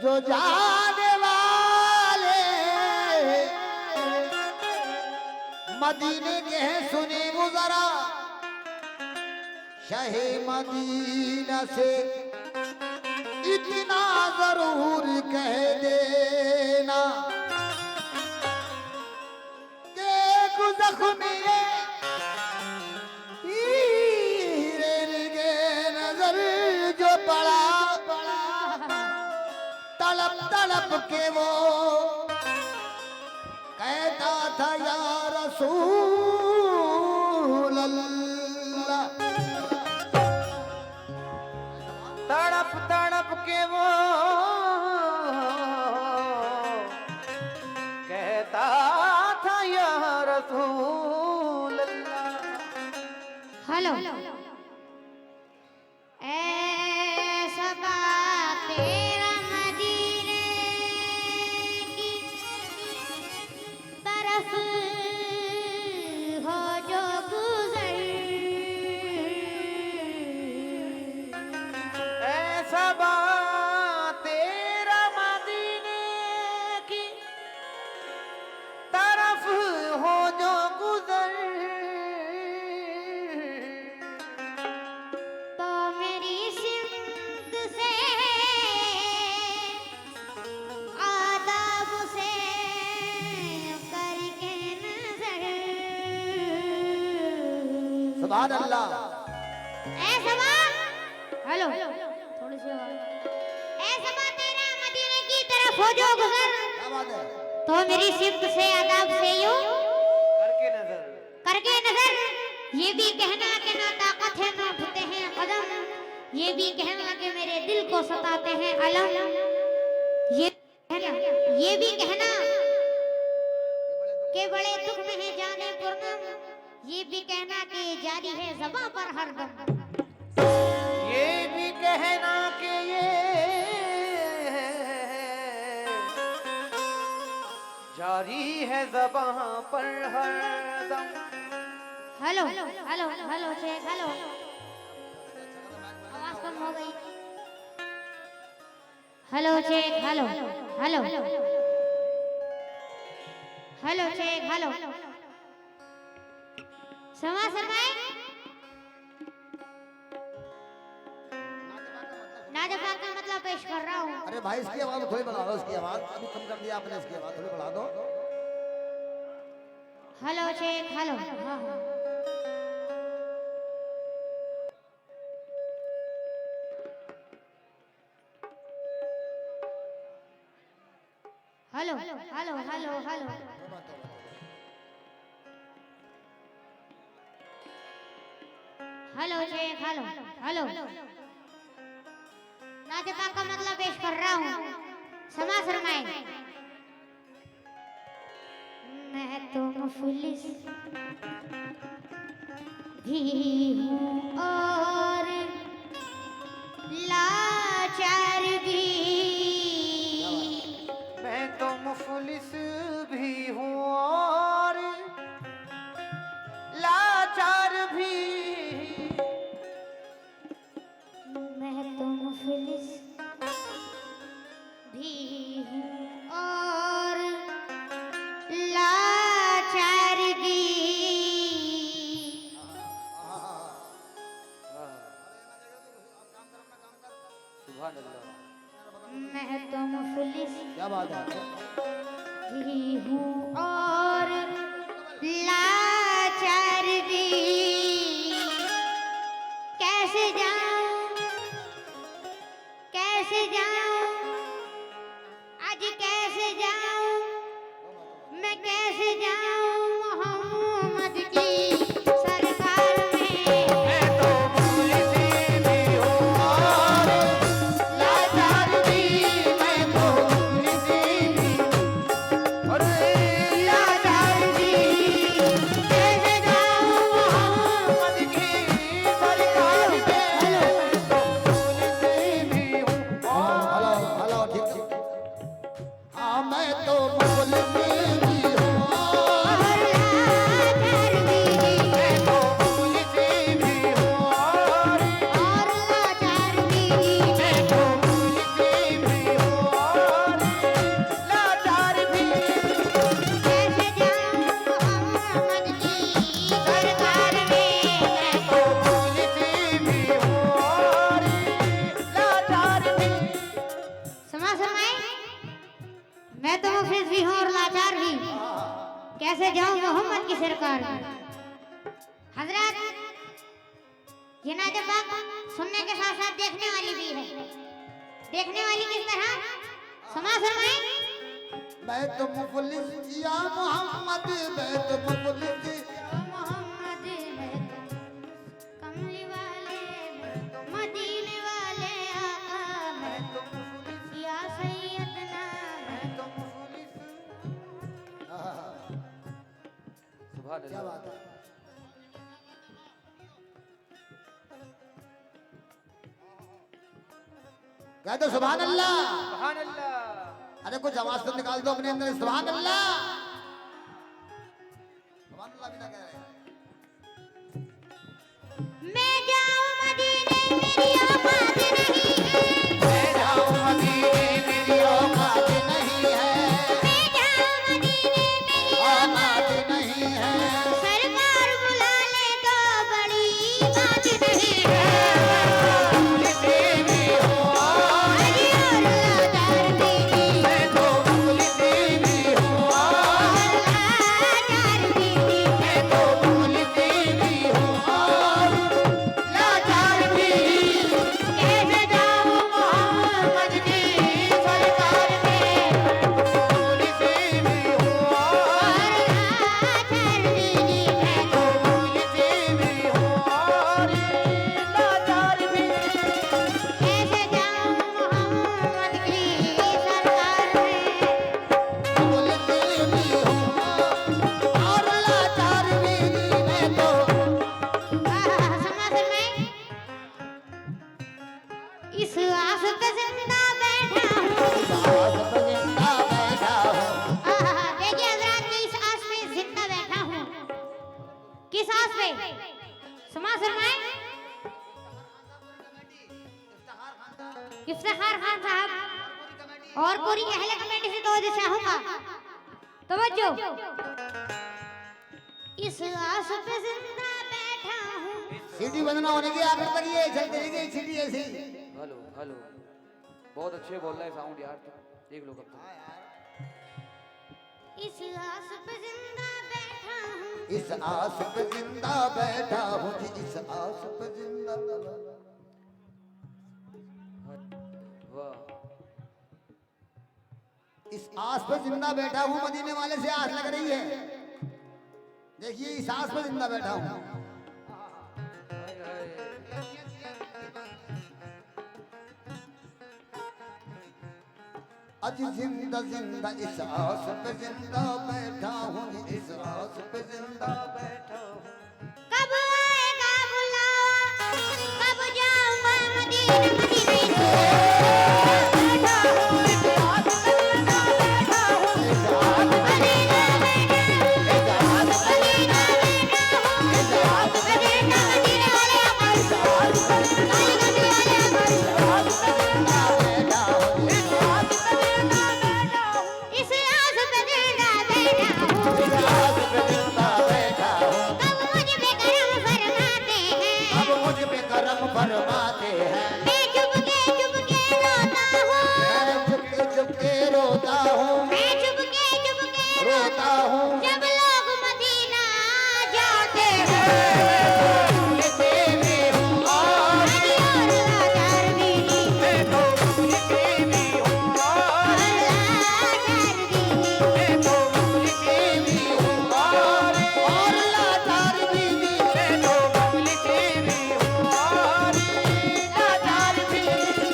जो जाने वाले मदीने के हैं सुने वो जरा शहे मदीना से इतना जरूर कह देना कि जख्मी नजर जो पड़ा तड़प तड़प के वो कहता था या रसूल अल्लाह तड़प तड़प के वो कहता था या रसूल अल्लाह। हेलो ऐसा बात तेरा मदीने की तरफ हो जो गुजर ऐसा बात तेरा मदीने की तरफ हो जो गुजर तो मेरी सिमत से आदाब से करके नजर सुभान अल्लाह हेलो थोड़ी सी ऐसा बात तेरा मदीने की तरफ हो जो गुजर क्या बात है तो मेरी सिमत से आदाब से यूं करके नजर ये भी कहना कि ना ताकत है ना उठते हैं कदम ये भी कहना कि मेरे दिल को सताते हैं अलम ये भी कहना कि बड़े दुख में है जाने पुरनम ये भी कहना कि जारी है ज़बां पर हरदम ये भी कहना कि ये जारी है ज़बां पर हरदम। Hello hello hello Sheikh hello आवाज कम हो गई hello Sheikh hello hello hello Sheikh hello समा सरमाए नाजफा का मतलब पेश कर रहा हूँ। अरे भाई इसकी आवाज थोड़ी बढ़ा दो इसकी आवाज अभी कम कर दिया आपने इसकी आवाज थोड़ी बढ़ा दो हेलो शेख हेलो हाँ हाँ hello hello hello hello hello Sheikh hello hello Najfa का मतलब पेश कर रहा हूँ समा शर्माए मैं तो मुफलिस भी हूँ और लाचार भी मैं तो मुफलिस भी हूँ और लाचार भी मैं तो मुफलिस भी हूँ और लाचार भी सुभान अल्लाह। मैं तो मुफलिस क्या बात है भी हूँ और लाचार भी कैसे जाऊं आज कैसे जाऊं मैं कैसे जाऊं मोहम्मद की सरकार में मैं तो मुफलिस भी हूँ और लाचार भी मैं तो मुफलिस भी और लाचार भी कैसे जाऊं मोहम्मद की सरकार में मैं तो मुफलिस भी हूँ और कैसे जाऊं मोहम्मद की सरकार में। हजरत ये नाते बात सुनने के साथ साथ देखने वाली भी है। देखने वाली किस तरह समाज फरमाए। मैं तो मुफलिस या मोहम्मद, मैं तो मुफलिस मोहम्मद मैं तो कमली वाले मदीने वाले आका मैं तो या सैयदना मैं तो सुभान क्या बात है। कह दो सुभान अल्लाह। सुभान अल्लाह। अरे कुछ आवाज तो निकाल दो अपने अंदर, सुभान अल्लाह। सुभान अल्लाह भी ना कह रहे। मैं जाऊं मदीने मेरी औकात नहीं है। मैं जाऊं मदीने मेरी औकात नहीं है। मैं जाऊं मदीने मेरी औकात नहीं है। सरकार बुला ले तो बड़ी बात नहीं है। इस आस पे जिंदा बैठा हूँ। देखिए हजरात मैं इस आस पे जिंदा बैठा हूँ। किस आस पे? समाज फरमाए। इफ्तिखार खान साहब और पूरी अहले कमेटी से तवज्जो चाहूंगा। तवज्जो। इस आस पे जिंदा बैठा हूँ। सीटी बंद ना होने की आखिर तक ये चलती रहेगी सीटी ऐसी। हेलो हेलो बहुत अच्छे बोल रहा है साउंड यार। देख लो कब तक। इस आस पे जिंदा बैठा हूँ। इस आस पे जिंदा बैठा हूँ जी, इस आस पे जिंदा। वाह। इस आस पे जिंदा बैठा हूँ, मदीने वाले से आस लग रही है। देखिए इस आस पे जिंदा बैठा हूँ। आज जिंदा जिंदा इस आस पे जिंदा बैठा हूँ, इस आस पे जिंदा बैठा हूँ। कब आएगा बुलावा, कब जाऊंगा मदीने मदीने बैठा हूँ। इस आस पे जिंदा बैठा हूँ। इस आस पे जिंदा बैठा हूँ। इस आस पे जिंदा बैठा हूँ। इस आस पे जिंदा मदीने वाले आका। इस आस पे जिंदा मदीने वाले आका। इस आस पे जिंदा बैठा हूँ। इस आस पे जिंदा बैठा हूँ। इस आस पे जिंदा बैठा हूँ। इस आस पे जिंदा बैठा हूँ। कब मुझ पे करम फरमाते हैं। अब मुझ पे करम फरमाते हैं। मैं चुपके चुपके रोता हूँ। मैं चुपके चुपके रोता हूँ। मैं चुपके चुपके रोता हूँ। जब लोग मदीना जाते हैं। तेरे हूँ और और लाचार बीवी। मैं तो तेरी हूँ और लाचार बीवी। मैं तो तेरी हूँ और लाचार बीवी। मैं तो तेरी हूँ और लाचार बीवी।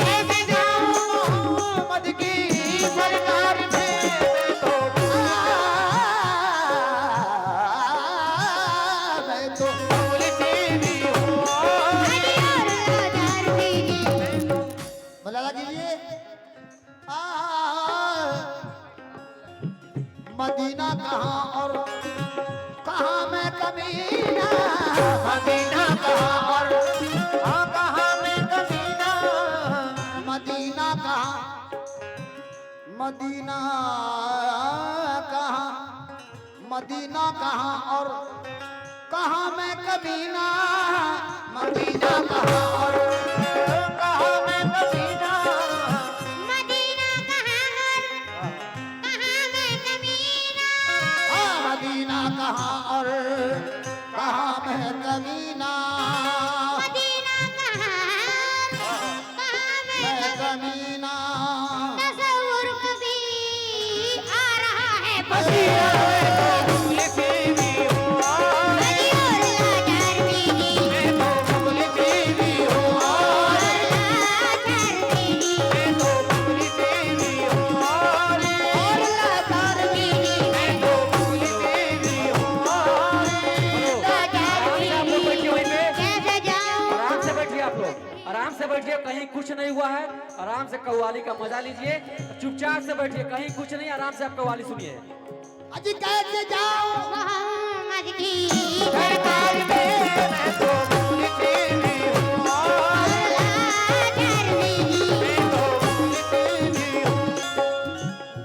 कैसे जाऊँ मोहम्मद की सरकार में, मैं तो तेरी हूँ और लाचार बीवी। मलाला कीजिए। मदीना कहाँ और कहाँ मैं कमीना। मदीना कहाँ और कहाँ मैं कमीना। मदीना कहाँ, मदीना कहाँ, मदीना कहाँ और कहाँ मैं कमीना। मदीना कहाँ और कहाँ मैं कमीना। मदीना कहाँ और कहाँ मैं कमीना। कमीना। तसव्वुर कभी आ रहा है हजी और लाचार बीवी और लाचार बीवी कैसे जाऊं आराम से बैठिए आप लोग, आराम से बैठिए, कहीं कुछ नहीं हुआ है। आराम से कव्वाली का मजा लीजिए, चुपचाप से बैठिए, कहीं कुछ नहीं, आराम से आप कव्वाली सुनिए। अजी कैसे जाऊं मोहम्मद की सरकार में लाचार बीवी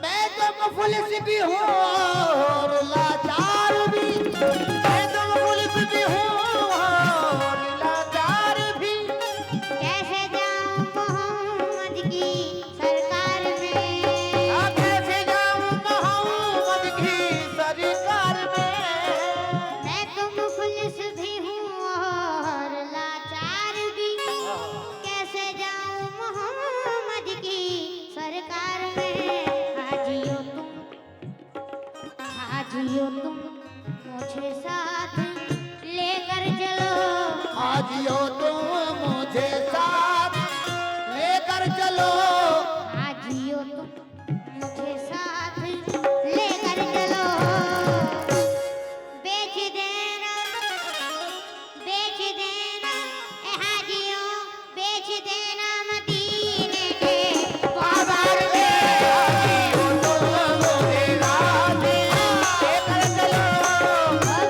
मैं तो मुफलिस भी हूँ और लाचार भी। मैं तो मुफलिस भी हूँ और लाचार भी। कैसे जाऊं मोहम्मद की सरकार में अब कैसे जाऊं मोहम्मद की सरकार में। मैं तो मुफलिस भी हूँ और लाचार भी कैसे जाऊं मोहम्मद की सरकार में हाजियो तुम मुझे साथ लेकर चलो हाजियो तुम मुझे साथ लेकर चलो। हाजियो तुम मुझे साथ लेकर चलो बेच देना ए हाजियों बेच देना मदीने के बाजार में हाजियो तुम मुझे साथ लेकर चलो।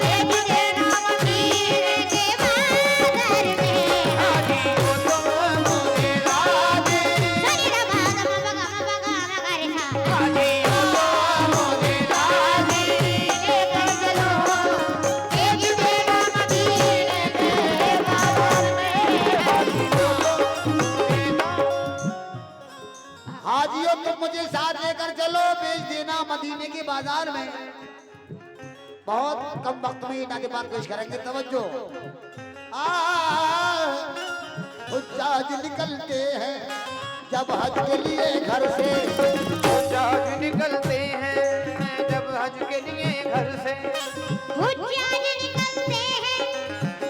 बेच देना मदीने के बाजार में हाजियो तुम मुझे साथ सजदा भाग मगा मगारे सा हाजियो तुम मुझे साथ लेकर चलो। बेच देना मदीने के बाजार में हाजियो तुम मुझे साथ लेकर चलो, बेच देना मदीने के बाजार में। बहुत कम वक्त में ईटा के बाद पेश करेंगे, तवज्जो। हुज्जाज निकलते हैं जब हज के लिए घर से। हुज्जाज निकलते हैं जब हज के लिए घर से। हुज्जाज निकलते हैं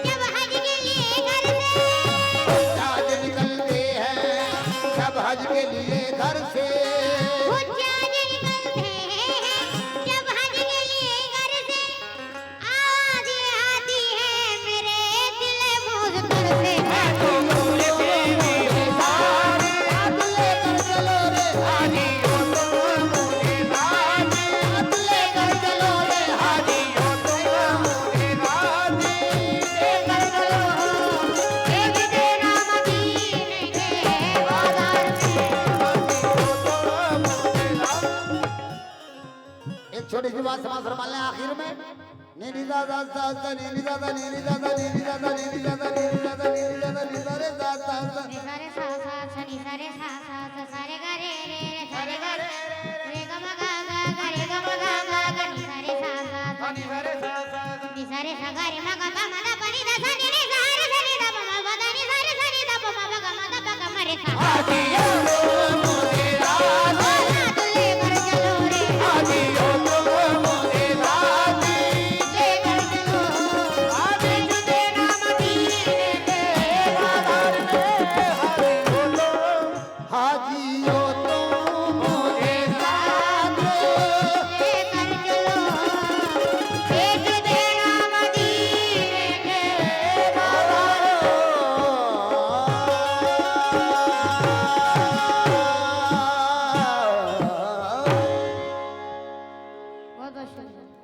जब हज के लिए घर से हुज्जाज निकलते हैं जब हज के लिए घर से। हुज्जाज निकलते हैं जब हज के लिए घर से आवाज़ आती है मेरे दिल मुज़्तर से साथ लेकर चलो रे हाजियो तुम मुझे साथ लेकर चलो रे हाजियो तुम मुझे साथ लेकर चलो। बेच देना मदीने के बाजार में एक छोटी सी बात समाज फरमा लें आखिर में। नीली दादा दादा नीली दादा नीली दादा नीली दादा नीली दादा नीली दादा नीली दादा नीली दादा दादा दादा। सारे सा सा सनी सारे सा सा सा सारे गा रे रे रे सारे गा रे रे ग म गा गा गा रे ग म गा गा गा नी सारे सा सा सा नी सारे सा गा रे म गा गा म दा प नी दा सा नी रे सा रे सा नी दा प म ग दा नी सा रे सा नी दा प म ग म दा प ग म रे सा हाजियो तुम मुझे साथ साथ लेकर चलो रे हाजियो तुम मुझे साथ लेकर चलो बेच देना मदीने के बाजार में हाजियो तुम मुझे साथ लेकर चलो बेच देना मदीने के बाजार बहुत बहुत शुक्रिया।